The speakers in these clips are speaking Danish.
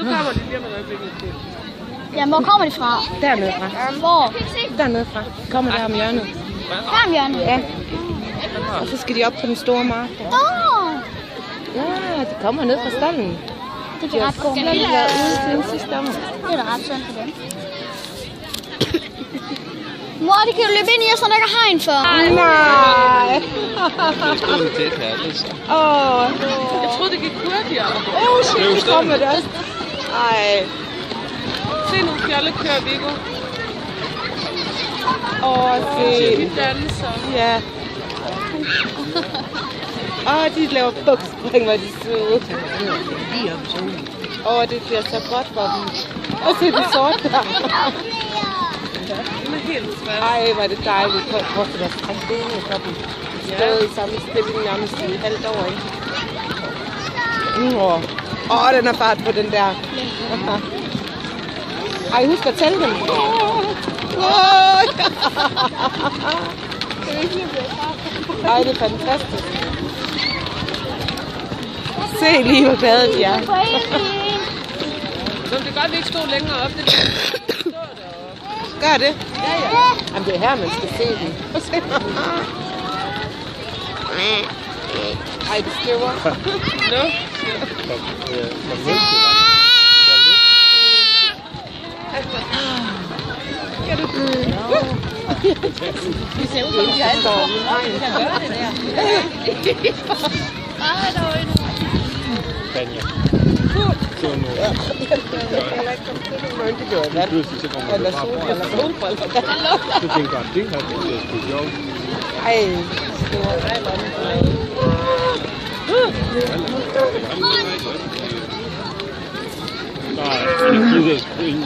Nu kommer de lige med øjeblikket. Ja, hvor kommer de fra? Dernede fra. Hvor? Dernede fra. Kommer der om hjørnet. Her om hjørnet? Ja. Og så skal de op på den store mark. Ja, de kommer ned fra stallen. Det er ret godt. De har været ude siden sidste år. Det er da ret synd for dem. Mor, det kan jo løbe ind i os, når der ikke er hegn før. Nej. Jeg troede, det gik hurtigere. Shit, de kommer der også. Ej. Se nu, Fjolle kører Viggo. Se. De danser. Ja. De laver bukspring, hvor de søde. Det bliver så godt for dem. Og se de sorte der. Den er helt svært. Ej, hvor er det dejligt. Prøv at deres trække benene for dem. De stod i samme stilling nærmest i et halvt år, ikke? Den er fart på den der. Ej, husk at tælle dem. Ej, det er fantastisk. Se lige, hvor glade de er. Så det kan godt, vi ikke stå længere op. Det Gør det? Ja. Jamen, det er her, man skal se den. Ej, det skriver. Nå. Det ser ud som, de har alt over. De kan gøre det der. Der var endnu. Banja. Det gjorde jeg. Eller solbriller. Du tænker, at det her det er sgu sjovt. Ej, det var Nej, det gider sgu ikke.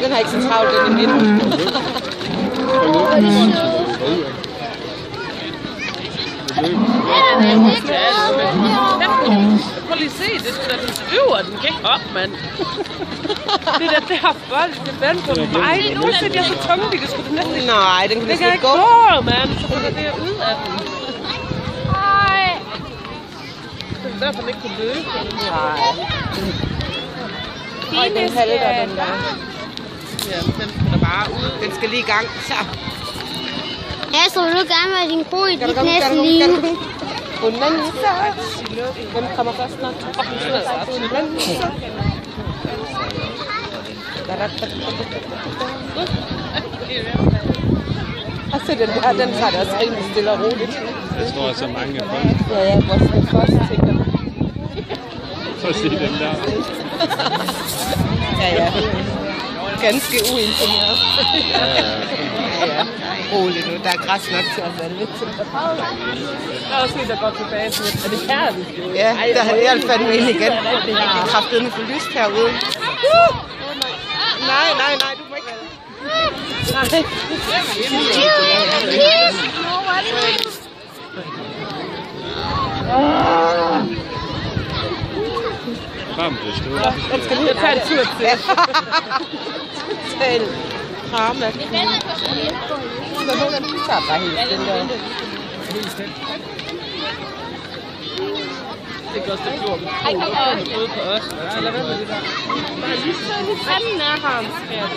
den har ikke så travlt, den i midten. Prøv lige at se, det er sgu da den øver, den kan ikke op, mand. Det er derfor, det er vand på mig. Nu er det så tunge, vi kan sgu da næsten ikke. Nej, den kan Det kan ikke ikke gå. gå, mand. Så får det ud af den. Det er derfor, den ikke kunne løbe. Nej. Ej, den halter, den der. Ja, men den skal da bare ud. Den skal lige i gang. Så. Astrid, vil du gerne være din ko i dit næste liv? Hvem kommer først nok? Og så den der, den tager det også rimelig stille og roligt. Der står så mange folk. Ja, hvor skal jeg først tænke. Så se den der. Ja. Ganske uimponeret. Ja. Rolig nu, der er græs nok til at være lidt til. Der er også en, der går tilbage til det. Er det kærligt? Ja, der har jeg fandme ind igen. Det er kraftedeme for lyst herude. Nej, du må ikke. Nej. Varmt det stod. Den skal lige tage en tur til. Total drama. Men hun tager bare helt den der. Det kan også være klart. Ej, kom on. Ude på os. Eller hvad med det der? Bare lige så lidt fanden af ham, skat.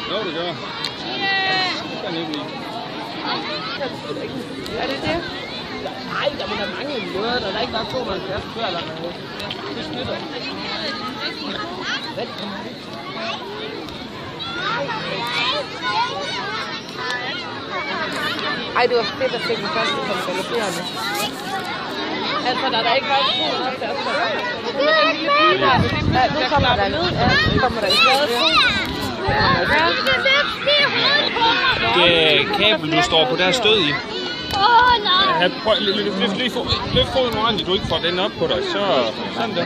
Jo, det gør. Er det det? Nej, der må være mange måder. Der er ikke bare 72 før eller noget. Det støtter. Ej, det var fedt at se den første som galopperende. Altså, der er ikke været 72 før. Ja, nu kommer der ned. Ja, nu kommer der i stedet. Det kabel, du står på, der er stød i. Nej. Prøv løft foden ordentligt, du ikke får den op på dig. Så sådan der.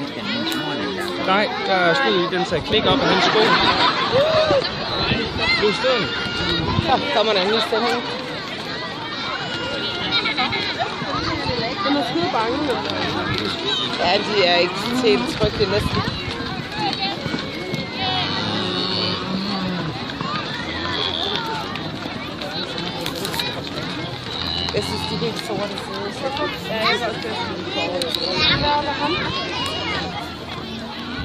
Nej, der er stød i, den sagde klik op af hans sko. Løft støden. Så kommer der en ny stemning. Den er skide bange. Ja, de er ikke til trygte næsten. Jeg synes, de er helt sorte fede. Ja, jeg kan også bedst lide det. Hvad er ham?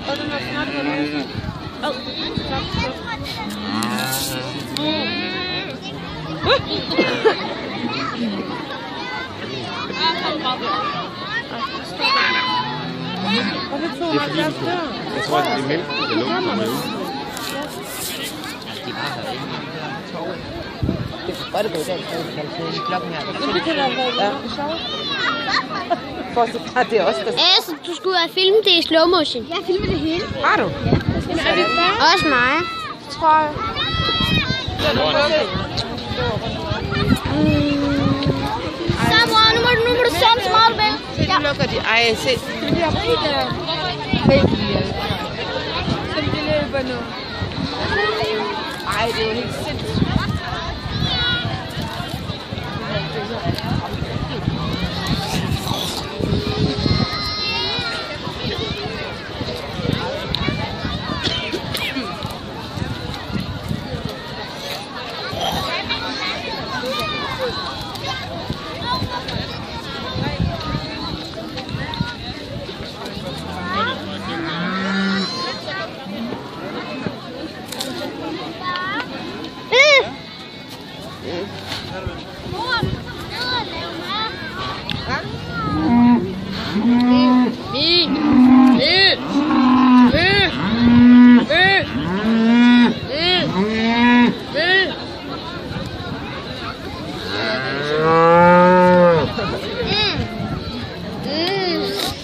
Og den er snart med. Og det tog mig deres dør. Jeg tror, det er mælk, der lugter med. Det er godt at gå i dag, kalde klokken her. Men det kan da være sjovt. Bortset fra, det er også der... Altså, du skulle have filmet det i slow motion. Jeg filmet det hele. Har du? Men er det færdigt? Også mig. Tror jeg. Så mor, nu må du sende så meget med. Se, nu lukker de. Ej, se. Men det er rigtig der. Så vi løber nu. Ej, det er jo helt sindssygt.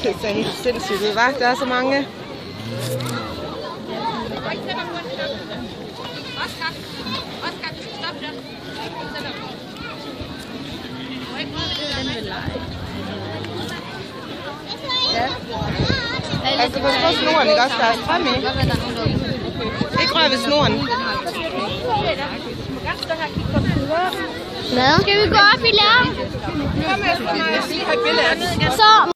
Det ser helt sindssygt ud, hva'? Der er så mange. Ja. Altså, pas på snoren, ikke også? Der er strøm i. Ikke rør ved snoren. Hvad? Skal vi gå op i lærm? Kom med, jeg skal have billedet. Så